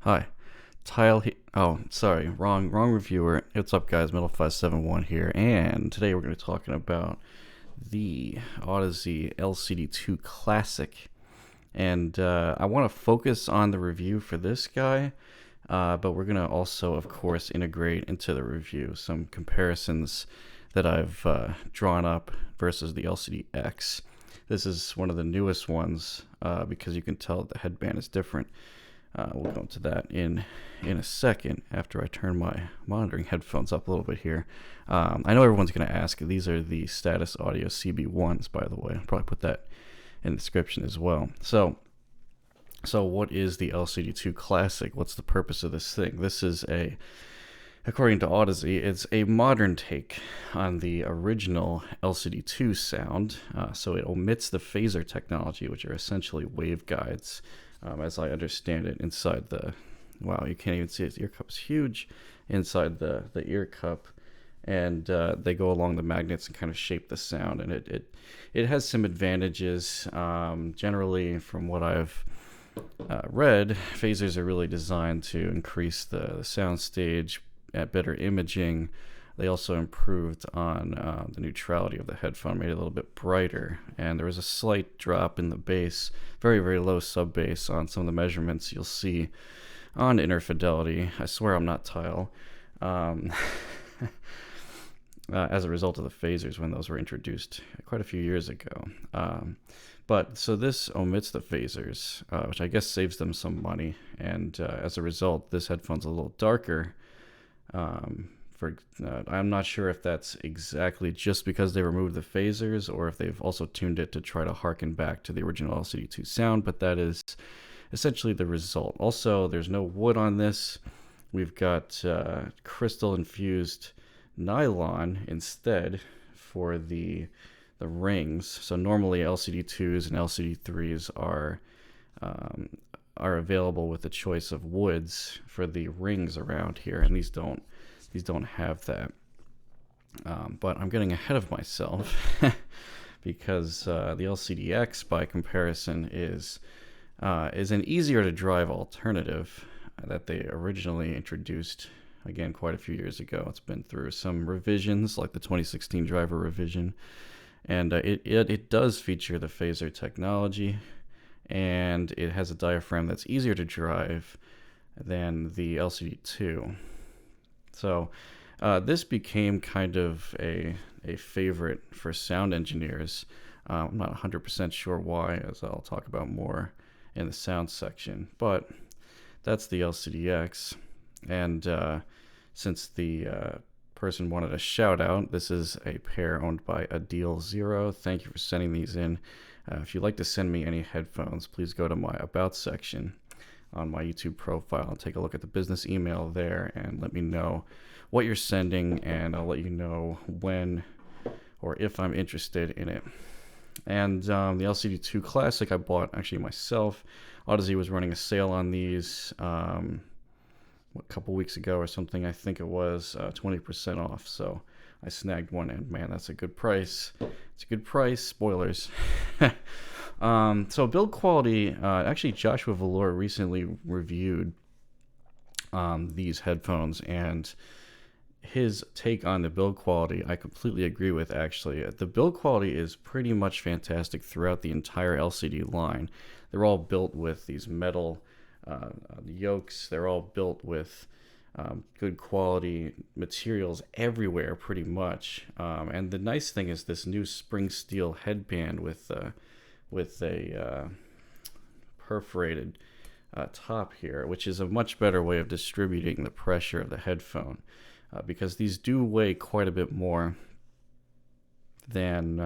Hi. Oh, sorry. Wrong reviewer. What's up, guys? Metal571 here. And today we're going to be talking about the Audeze LCD-2 Classic. And I want to focus on the review for this guy. But we're going to also, of course, integrate into the review some comparisons that I've drawn up versus the LCD-X. This is one of the newest ones because you can tell the headband is different. We'll go into that in a second after I turn my monitoring headphones up a little bit here. I know everyone's going to ask. These are the Status Audio CB1s, by the way. I'll probably put that in the description as well. So what is the LCD-2 Classic? What's the purpose of this thing? This is according to Audeze, it's a modern take on the original LCD-2 sound. So it omits the phaser technology, which are essentially waveguides. As I understand it, inside wow, you can't even see it. The ear cup is huge inside the ear cup, and they go along the magnets and kind of shape the sound. And it has some advantages. Generally, from what I've read, phasers are really designed to increase the sound stage, at better imaging. They also improved on the neutrality of the headphone, made it a little bit brighter, and there was a slight drop in the bass, very, very low sub bass on some of the measurements you'll see on inner fidelity. I swear I'm not Tile. As a result of the phasers when those were introduced quite a few years ago. But so this omits the phasers, which I guess saves them some money, and as a result, this headphone's a little darker. I'm not sure if that's exactly just because they removed the phasers or if they've also tuned it to try to harken back to the original LCD-2 sound, but that is essentially the result. Also, there's no wood on this. We've got crystal infused nylon instead for the rings. So normally LCD-2s and LCD-3s are available with the choice of woods for the rings around here, and these don't have that. But I'm getting ahead of myself because the LCD-X, by comparison, is an easier to drive alternative that they originally introduced, again, quite a few years ago. It's been through some revisions, like the 2016 driver revision, and it does feature the phaser technology, and it has a diaphragm that's easier to drive than the LCD-2. So this became kind of a favorite for sound engineers. I'm not 100% sure why, as I'll talk about more in the sound section. But that's the LCD-X. And since the person wanted a shout out, this is a pair owned by Audeze. Thank you for sending these in. If you'd like to send me any headphones, please go to my About section on my YouTube profile and take a look at the business email there and let me know what you're sending, and I'll let you know when or if I'm interested in it. And the LCD-2 Classic I bought actually myself. Audeze was running a sale on these a couple weeks ago or something. I think it was 20% off, so I snagged one, and man, that's a good price. It's a good price. Spoilers. So build quality, actually Joshua Valor recently reviewed these headphones, and his take on the build quality I completely agree with. Actually, the build quality is pretty much fantastic throughout the entire LCD line. They're all built with these metal yokes. They're all built with good quality materials everywhere pretty much, and the nice thing is this new spring steel headband with a perforated top here, which is a much better way of distributing the pressure of the headphone, because these do weigh quite a bit more than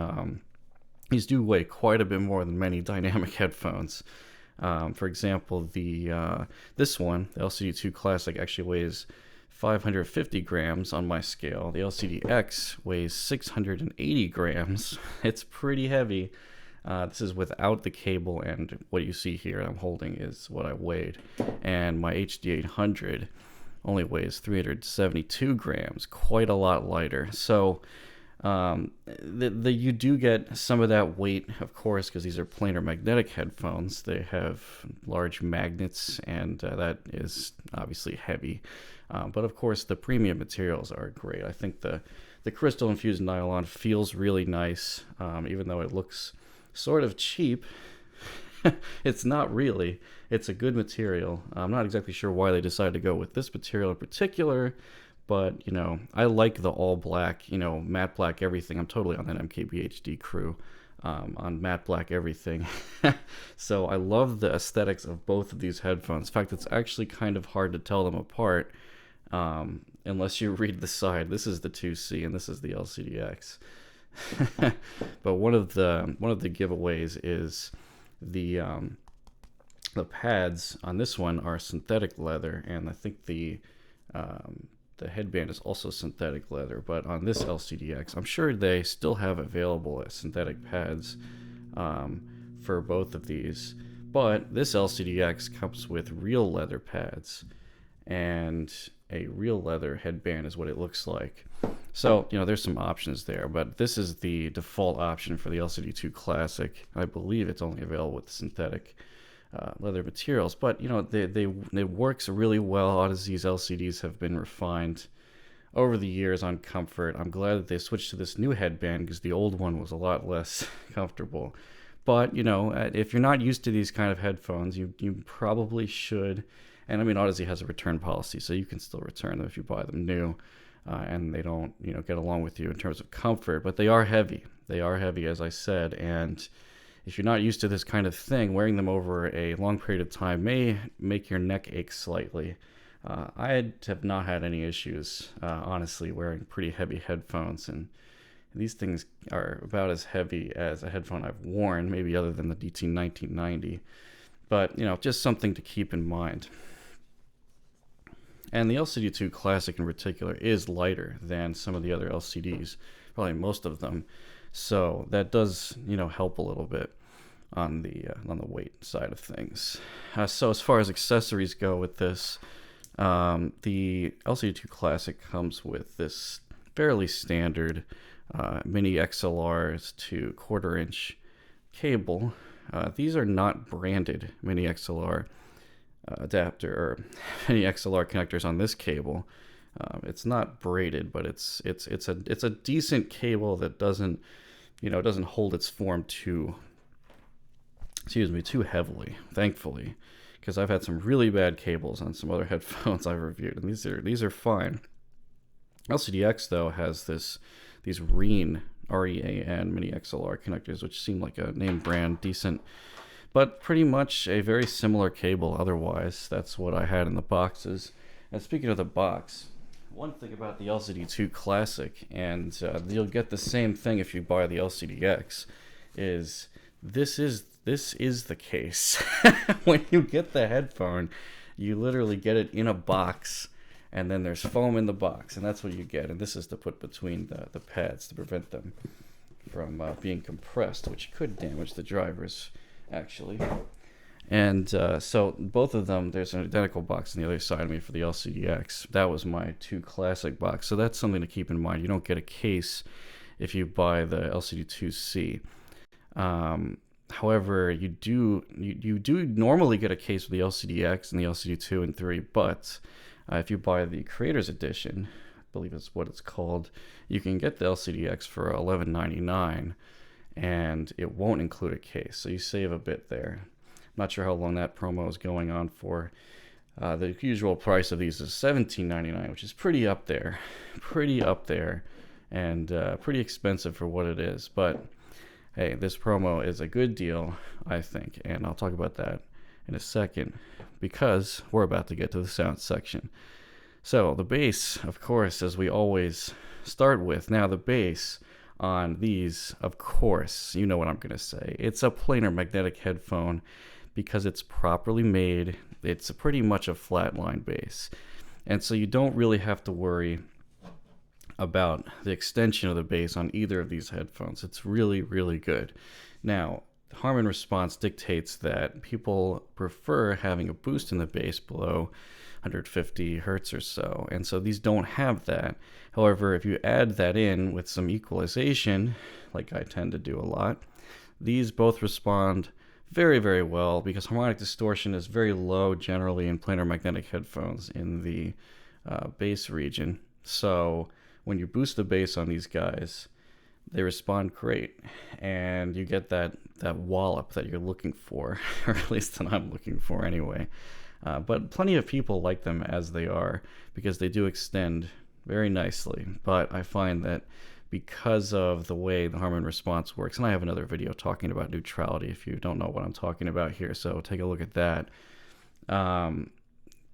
many dynamic headphones. For example, this one, the LCD-2 Classic, actually weighs 550 grams on my scale. The LCD-X weighs 680 grams. It's pretty heavy. This is without the cable, and what you see here I'm holding is what I weighed. And my HD800 only weighs 372 grams, quite a lot lighter. So You do get some of that weight, of course, because these are planar magnetic headphones. They have large magnets, and that is obviously heavy. But of course, the premium materials are great. I think the crystal infused nylon feels really nice, even though it looks sort of cheap. It's not really. It's a good material. I'm not exactly sure why they decided to go with this material in particular, but I like the all black, matte black everything. I'm totally on that MKBHD crew, on matte black everything. So I love the aesthetics of both of these headphones. In fact, it's actually kind of hard to tell them apart, unless you read the side. This is the 2C and this is the LCD-X. But one of the giveaways is the pads on this one are synthetic leather, and I think the headband is also synthetic leather. But on this LCD-X, I'm sure they still have available synthetic pads for both of these. But this LCD-X comes with real leather pads, and a real leather headband is what it looks like. So, there's some options there, but this is the default option for the LCD-2 Classic. I believe it's only available with synthetic leather materials, but it works really well. Audeze's LCDs have been refined over the years on comfort. I'm glad that they switched to this new headband because the old one was a lot less comfortable. But if you're not used to these kind of headphones, you probably should. And I mean, Audeze has a return policy, so you can still return them if you buy them new, and they don't get along with you in terms of comfort. But they are heavy. They are heavy, as I said, and if you're not used to this kind of thing, wearing them over a long period of time may make your neck ache slightly. I have not had any issues, honestly, wearing pretty heavy headphones, and these things are about as heavy as a headphone I've worn, maybe other than the DT 1990. But, just something to keep in mind. And the LCD-2 Classic in particular is lighter than some of the other LCDs, probably most of them. So that does, help a little bit on the weight side of things. So as far as accessories go with this, the LCD-2 Classic comes with this fairly standard mini XLRs to 1/4 inch cable. These are not branded mini XLR adapter or mini XLR connectors on this cable. It's not braided, but it's a decent cable that doesn't hold its form too heavily, thankfully, because I've had some really bad cables on some other headphones I've reviewed, and these are fine. LCD-X though has these REAN mini XLR connectors, which seem like a name brand, decent, but pretty much a very similar cable otherwise. That's what I had in the boxes. And speaking of the box, one thing about the LCD-2 Classic, and you'll get the same thing if you buy the LCD-X, is this is the case. When you get the headphone, you literally get it in a box, and then there's foam in the box, and that's what you get. And this is to put between the pads to prevent them from being compressed, which could damage the drivers, actually. And so both of them, there's an identical box on the other side of me for the LCD-X. That was my 2 Classic box, so that's something to keep in mind. You don't get a case if you buy the LCD-2C. However, you do normally get a case with the LCD-X and the LCD-2 and 3, but if you buy the Creators Edition, I believe that's what it's called, you can get the LCD-X for $11.99, and it won't include a case, so you save a bit there. I'm not sure how long that promo is going on for. The usual price of these is $17.99, which is pretty up there, and pretty expensive for what it is. But hey, this promo is a good deal, I think, and I'll talk about that in a second because we're about to get to the sound section. So the bass, of course, as we always start with. Now the bass on these, of course, you know what I'm going to say. It's a planar magnetic headphone because it's properly made. It's pretty much a flatline bass. And so you don't really have to worry about the extension of the bass on either of these headphones. It's really, really good. Now, Harman response dictates that people prefer having a boost in the bass below 150 hertz or so, and so these don't have that. However, if you add that in with some equalization, like I tend to do a lot, these both respond very, very well, because harmonic distortion is very low generally in planar magnetic headphones in the bass region. So when you boost the bass on these guys, they respond great, and you get that wallop that you're looking for, or at least that I'm looking for anyway. But plenty of people like them as they are, because they do extend very nicely. But I find that because of the way the Harman response works, and I have another video talking about neutrality if you don't know what I'm talking about here, so take a look at that.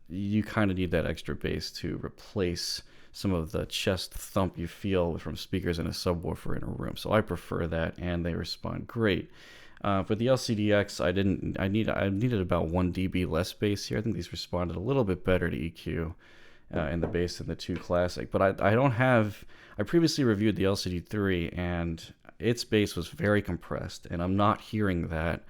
You kind of need that extra bass to replace some of the chest thump you feel from speakers in a subwoofer in a room. So I prefer that, and they respond great. For the LCD-X, I needed about 1 dB less bass here. I think these responded a little bit better to EQ in the bass than the 2 Classic. But I previously reviewed the LCD-3, and its bass was very compressed, and I'm not hearing that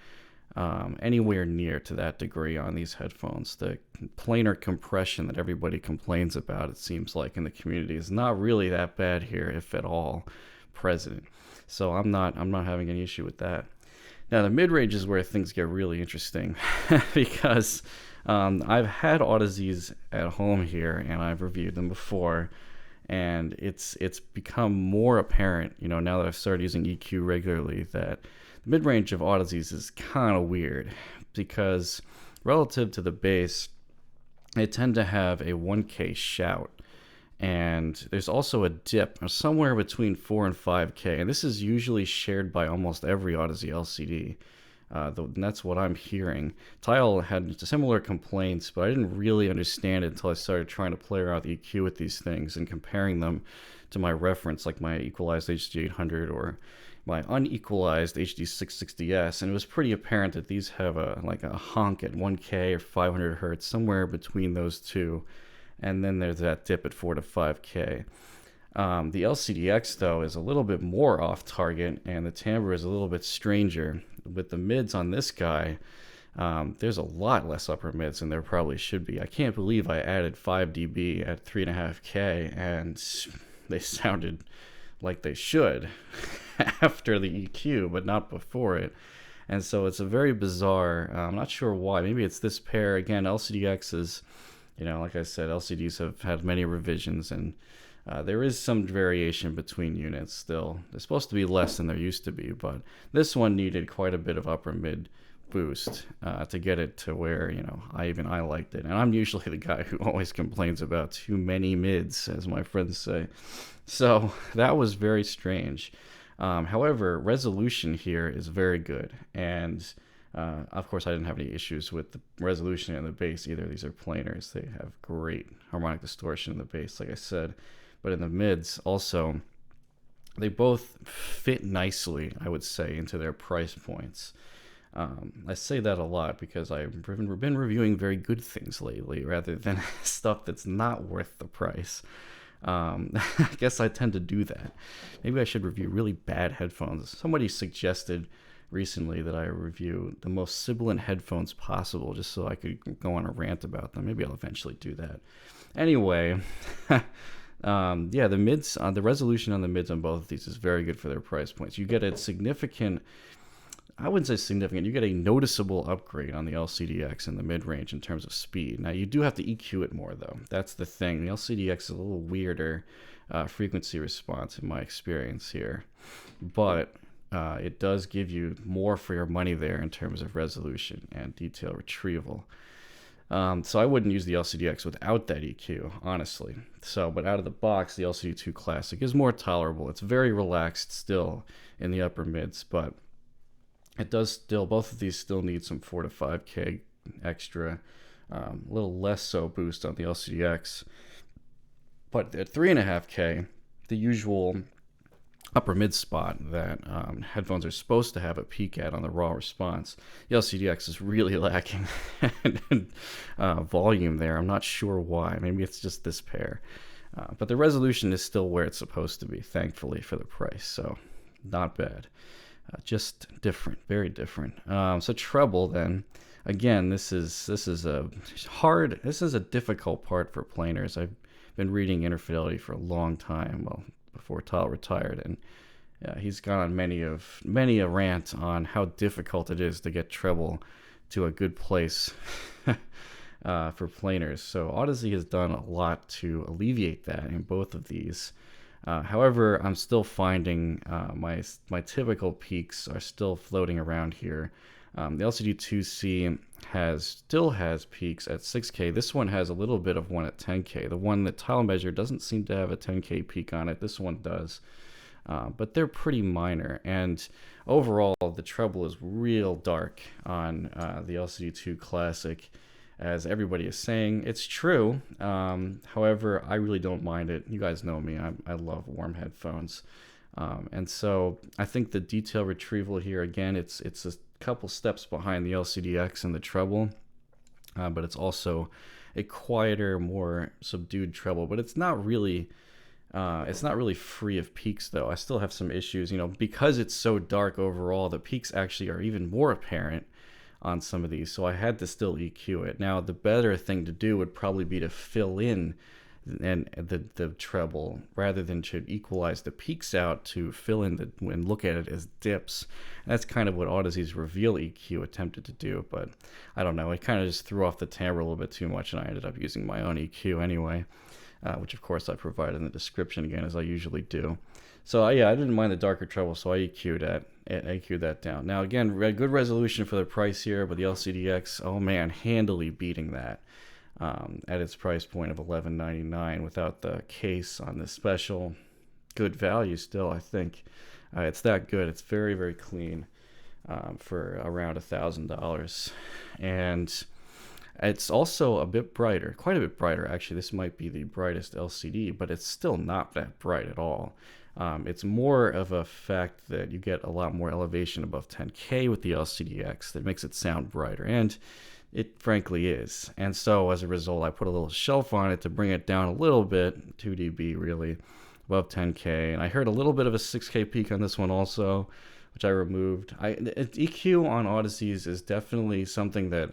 anywhere near to that degree on these headphones. The planar compression that everybody complains about, it seems like, in the community is not really that bad here, if at all present. So I'm not having any issue with that. Now the mid-range is where things get really interesting because I've had Audezes at home here, and I've reviewed them before, and it's become more apparent, now that I've started using EQ regularly, that the mid-range of Audezes is kind of weird, because relative to the bass, they tend to have a 1K shout, and there's also a dip somewhere between 4 and 5K, and this is usually shared by almost every Audeze LCD. And that's what I'm hearing. Tile had similar complaints, but I didn't really understand it until I started trying to play around with EQ with these things and comparing them to my reference, like my equalized HD800 or my unequalized HD660S, and it was pretty apparent that these have a honk at 1K or 500 hertz, somewhere between those two, and then there's that dip at 4 to 5K. The LCD-X, though, is a little bit more off target, and the timbre is a little bit stranger. With the mids on this guy, there's a lot less upper mids than there probably should be. I can't believe I added 5 dB at 3.5K, and they sounded like they should after the EQ, but not before it. And so it's a very bizarre, I'm not sure why. Maybe it's this pair. Again, LCD-X is, like I said, LCDs have had many revisions, and there is some variation between units still. They're supposed to be less than there used to be, but this one needed quite a bit of upper mid boost to get it to where, I liked it. And I'm usually the guy who always complains about too many mids, as my friends say. So that was very strange. However, resolution here is very good, and of course I didn't have any issues with the resolution and the bass either. These are planars. They have great harmonic distortion in the bass, like I said, but in the mids also, they both fit nicely, I would say, into their price points. I say that a lot because I've been reviewing very good things lately rather than stuff that's not worth the price. I guess I tend to do that. Maybe I should review really bad headphones. Somebody suggested recently that I review the most sibilant headphones possible, just so I could go on a rant about them. Maybe I'll eventually do that. Anyway, yeah, the mids, the resolution on the mids on both of these is very good for their price points. You get a significant, I wouldn't say significant, you get a noticeable upgrade on the LCD-X in the mid-range in terms of speed. Now, you do have to EQ it more, though. That's the thing. The LCD-X is a little weirder frequency response in my experience here. But it does give you more for your money there in terms of resolution and detail retrieval. So I wouldn't use the LCD-X without that EQ, honestly. But out of the box, the LCD-2 Classic is more tolerable. It's very relaxed still in the upper mids, but it does still, both of these still need some 4 to 5K extra, a little less so boost on the LCD-X. But at 3.5K, the usual upper mid spot that headphones are supposed to have a peak at on the raw response, the LCD-X is really lacking volume there. I'm not sure why. Maybe it's just this pair. But the resolution is still where it's supposed to be, thankfully, for the price. So not bad. Just different, very different. So treble then. Again, this is a difficult part for planers. I've been reading Interfidelity for a long time, well, before Tal retired, and he's gone on many a rant on how difficult it is to get treble to a good place for planers. So Audeze has done a lot to alleviate that in both of these. However, I'm still finding my typical peaks are still floating around here. The LCD-2C still has peaks at 6K. This one has a little bit of one at 10K. The one that Tile Measure doesn't seem to have a 10K peak on it. This one does. But they're pretty minor. And overall, the treble is real dark on the LCD-2 Classic. As everybody is saying, it's true. However, I really don't mind it. You guys know me. I love warm headphones. And so I think the detail retrieval here, again, it's a couple steps behind the LCD-X and the treble. But it's also a quieter, more subdued treble. But it's not really free of peaks, though. I still have some issues. Because it's so dark overall, the peaks actually are even more apparent on some of these, so I had to still EQ it. Now, the better thing to do would probably be to fill in the treble rather than to equalize the peaks out to fill in and look at it as dips. And that's kind of what Audeze's Reveal EQ attempted to do, but I don't know. It kind of just threw off the timbre a little bit too much, and I ended up using my own EQ anyway, which of course I provided in the description again, as I usually do. So I didn't mind the darker treble, so I EQ'd that down. Now again, good resolution for the price here, but the LCD-X, oh man, handily beating that at its price point of $11.99 without the case on this special. Good value still, I think. It's that good. It's very, very clean for around $1,000, and it's also a bit brighter, quite a bit brighter actually. This might be the brightest LCD, but it's still not that bright at all. It's more of a fact that you get a lot more elevation above 10K with the LCD-X that makes it sound brighter, and it frankly is. And so as a result, I put a little shelf on it to bring it down a little bit, 2 dB really, above 10K. And I heard a little bit of a 6K peak on this one also, which I removed. EQ on Audeze's is definitely something that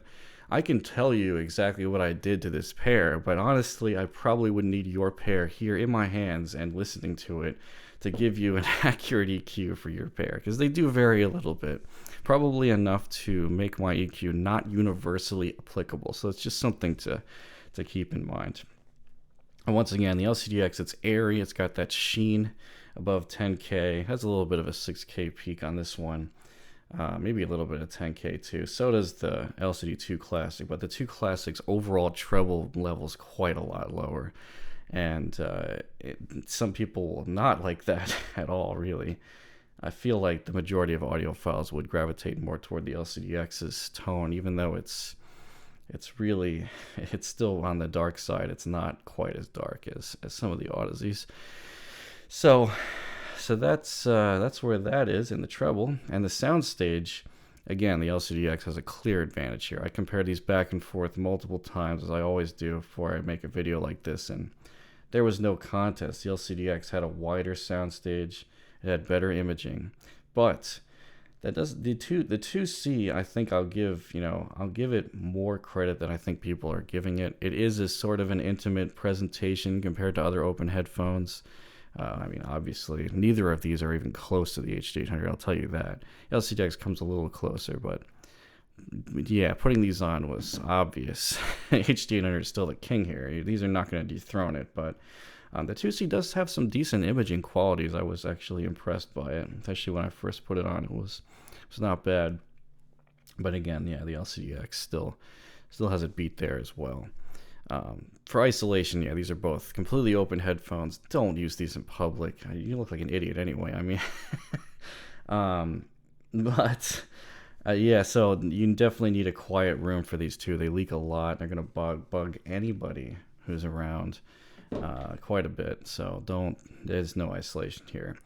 I can tell you exactly what I did to this pair, but honestly, I probably would need your pair here in my hands and listening to it to give you an accurate EQ for your pair, because they do vary a little bit, probably enough to make my EQ not universally applicable. So it's just something to keep in mind. And once again, the LCD-X, it's airy, it's got that sheen above 10K, has a little bit of a 6K peak on this one. Maybe a little bit of 10K too. So does the LCD-2 Classic, but the 2 Classic's overall treble level is quite a lot lower. And some people will not like that at all, really. I feel like the majority of audiophiles would gravitate more toward the LCD-X's tone, even though it's still on the dark side. It's not quite as dark as some of the Audeze's. So that's where that is in the treble. And the soundstage, again, the LCD-X has a clear advantage here. I compare these back and forth multiple times, as I always do before I make a video like this, and there was no contest. The LCD-X had a wider soundstage, it had better imaging, but that does the 2C. I think I'll give it more credit than I think people are giving it. It is a sort of an intimate presentation compared to other open headphones. Obviously, neither of these are even close to the HD800, I'll tell you that. LCD-X comes a little closer, but yeah, putting these on was obvious. HD800 is still the king here. These are not going to dethrone it, but the 2C does have some decent imaging qualities. I was actually impressed by it, especially when I first put it on. It was not bad. But again, yeah, the LCD-X still has a beat there as well. For isolation, yeah, these are both completely open headphones. Don't use these in public. You look like an idiot anyway. Yeah, so you definitely need a quiet room for these two. They leak a lot. They're going to bug anybody who's around quite a bit. So there's no isolation here.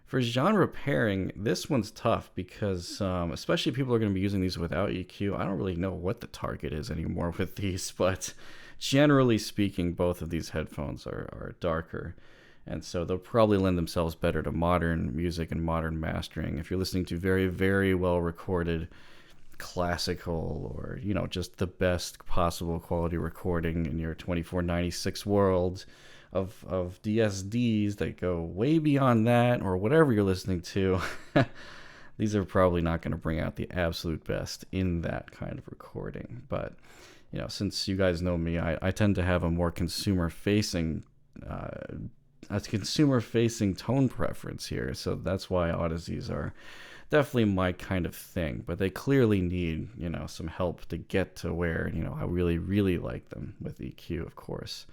For genre pairing, this one's tough because especially if people are going to be using these without EQ. I don't really know what the target is anymore with these, but generally speaking, both of these headphones are darker. And so they'll probably lend themselves better to modern music and modern mastering. If you're listening to very, very well recorded classical, or just the best possible quality recording in your 2496 world of DSDs that go way beyond that, or whatever you're listening to, these are probably not going to bring out the absolute best in that kind of recording. But since you guys know me, I tend to have a more consumer facing tone preference here, so that's why Audeze's are definitely my kind of thing. But they clearly need some help to get to where I really, really like them with EQ, of course.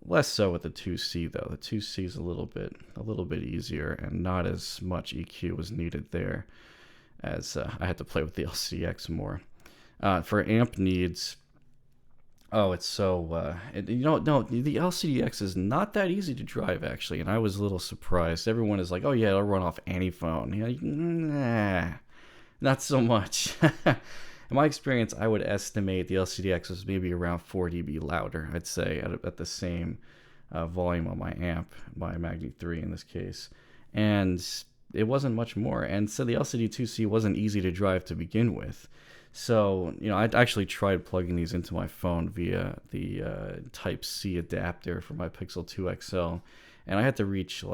Less so with the 2C though. The 2C is a little bit easier, and not as much EQ was needed there, as I had to play with the LCD-X more. For amp needs, it's so no, the LCD-X is not that easy to drive, actually, and I was a little surprised. Everyone is like, oh yeah, it'll run off any phone. Nah, not so much. In my experience, I would estimate the LCD-X was maybe around 4 dB louder, I'd say, at the same volume on my amp, my Magni 3 in this case. And it wasn't much more. And so the LCD-2C wasn't easy to drive to begin with. So, I actually tried plugging these into my phone via the Type-C adapter for my Pixel 2 XL. And I had to reach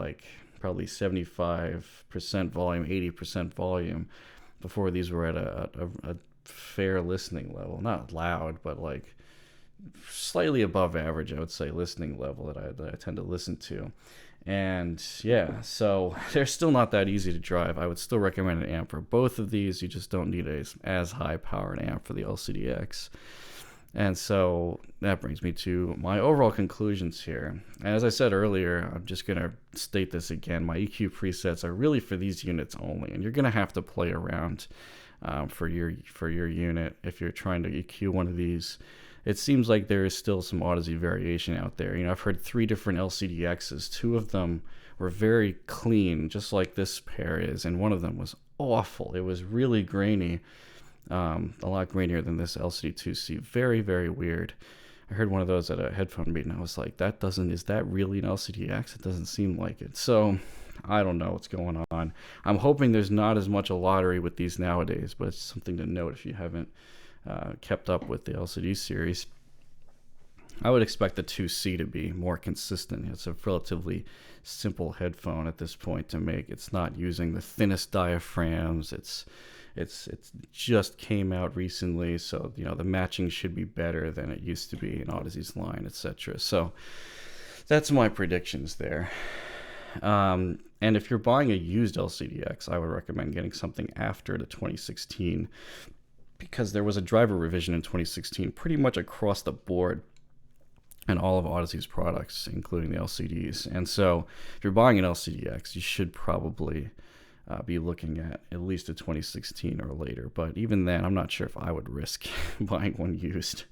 probably 75% volume, 80% volume before these were at a fair listening level. Not loud, but slightly above average, I would say, listening level that I tend to listen to. And yeah, so they're still not that easy to drive. I would still recommend an amp for both of these. You just don't need as high powered amp for the LCD-X. And so that brings me to my overall conclusions here. And as I said earlier, I'm just going to state this again. My EQ presets are really for these units only, and you're going to have to play around for your unit if you're trying to EQ one of these. It seems like there is still some Audeze variation out there. I've heard 3 different LCD-Xs. 2 of them were very clean, just like this pair is, and one of them was awful. It was really grainy, a lot grainier than this LCD-2C. Very, very weird. I heard one of those at a headphone meeting. I was like, is that really an LCD-X? It doesn't seem like it. So I don't know what's going on. I'm hoping there's not as much a lottery with these nowadays, but it's something to note if you haven't kept up with the LCD series. I would expect the 2C to be more consistent. It's a relatively simple headphone at this point to make. It's not using the thinnest diaphragms. It's just came out recently, so the matching should be better than it used to be in Audeze's line, etc. So that's my predictions there. And if you're buying a used LCD-X, I would recommend getting something after the 2016, because there was a driver revision in 2016 pretty much across the board in all of Audeze's products, including the LCDs. And so if you're buying an LCD-X, you should probably be looking at least a 2016 or later. But even then, I'm not sure if I would risk buying one used.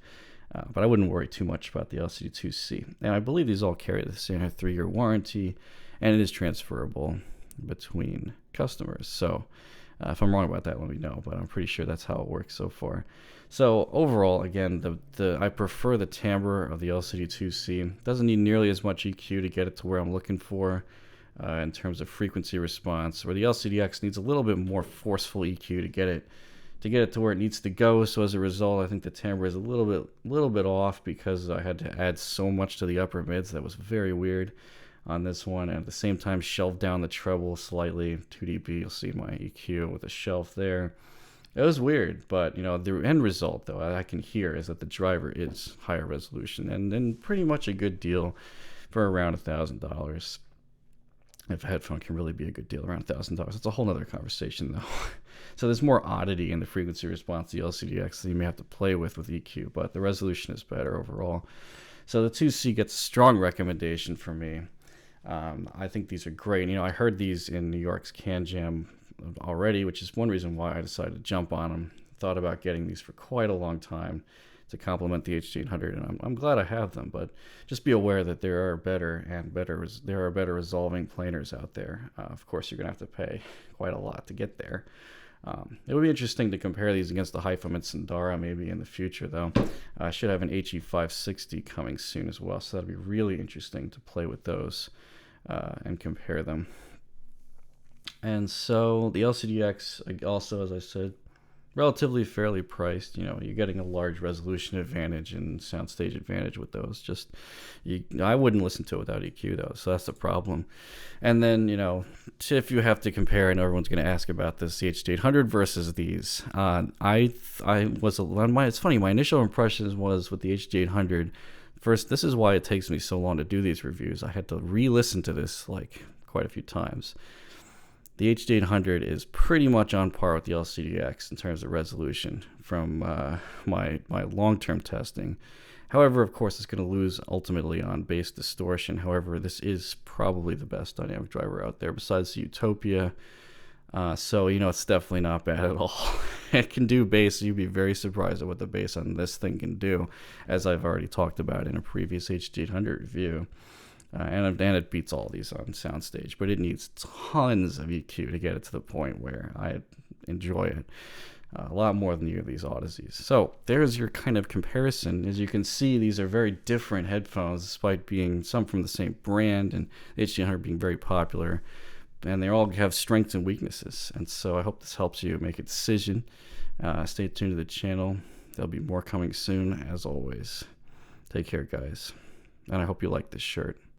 But I wouldn't worry too much about the LCD-2C. And I believe these all carry the same 3-year warranty, and it is transferable between customers. So if I'm wrong about that, let me know, but I'm pretty sure that's how it works so far. So overall, again, I prefer the timbre of the LCD-2C. Doesn't need nearly as much EQ to get it to where I'm looking for in terms of frequency response, where the LCD-X needs a little bit more forceful EQ to get it to where it needs to go. So as a result, I think the timbre is a little bit off, because I had to add so much to the upper mids that was very weird on this one, and at the same time shelve down the treble slightly, 2 dB. You'll see my EQ with a shelf there. It was weird, but the end result, though, I can hear is that the driver is higher resolution, and pretty much a good deal for around $1,000. If a headphone can really be a good deal around $1,000, it's a whole nother conversation, though. So there's more oddity in the frequency response to the LCD-X that you may have to play with EQ, but the resolution is better overall. So the 2C gets a strong recommendation for me. I think these are great. I heard these in New York's Can Jam already, which is one reason why I decided to jump on them. Thought about getting these for quite a long time to complement the HD800, and I'm glad I have them. But just be aware that there are better resolving planers out there. Of course, you're gonna have to pay quite a lot to get there. It would be interesting to compare these against the HiFi and Sundara maybe in the future, though. I should have an HE560 coming soon as well, so that'd be really interesting to play with those and compare them. And so the LCD-X also, as I said, relatively fairly priced. You know, you're getting a large resolution advantage and soundstage advantage with those. I wouldn't listen to it without EQ though, so that's the problem. And then, you know, if you have to compare, and everyone's going to ask about this, the HD800 versus these, it's funny, my initial impressions was with the HD800. First, this is why it takes me so long to do these reviews. I had to re-listen to this like quite a few times. The HD800 is pretty much on par with the LCD-X in terms of resolution from my long-term testing. However, of course, it's going to lose ultimately on bass distortion. However, this is probably the best dynamic driver out there besides the Utopia. So, you know, it's definitely not bad at all. It can do bass. You'd be very surprised at what the bass on this thing can do, as I've already talked about in a previous HD800 review. And it beats all these on soundstage, but it needs tons of EQ to get it to the point where I enjoy it a lot more than either of these Audeses. So there's your kind of comparison. As you can see, these are very different headphones, despite being some from the same brand and the HD100 being very popular. And they all have strengths and weaknesses. And so I hope this helps you make a decision. Stay tuned to the channel. There'll be more coming soon, as always. Take care, guys. And I hope you like this shirt.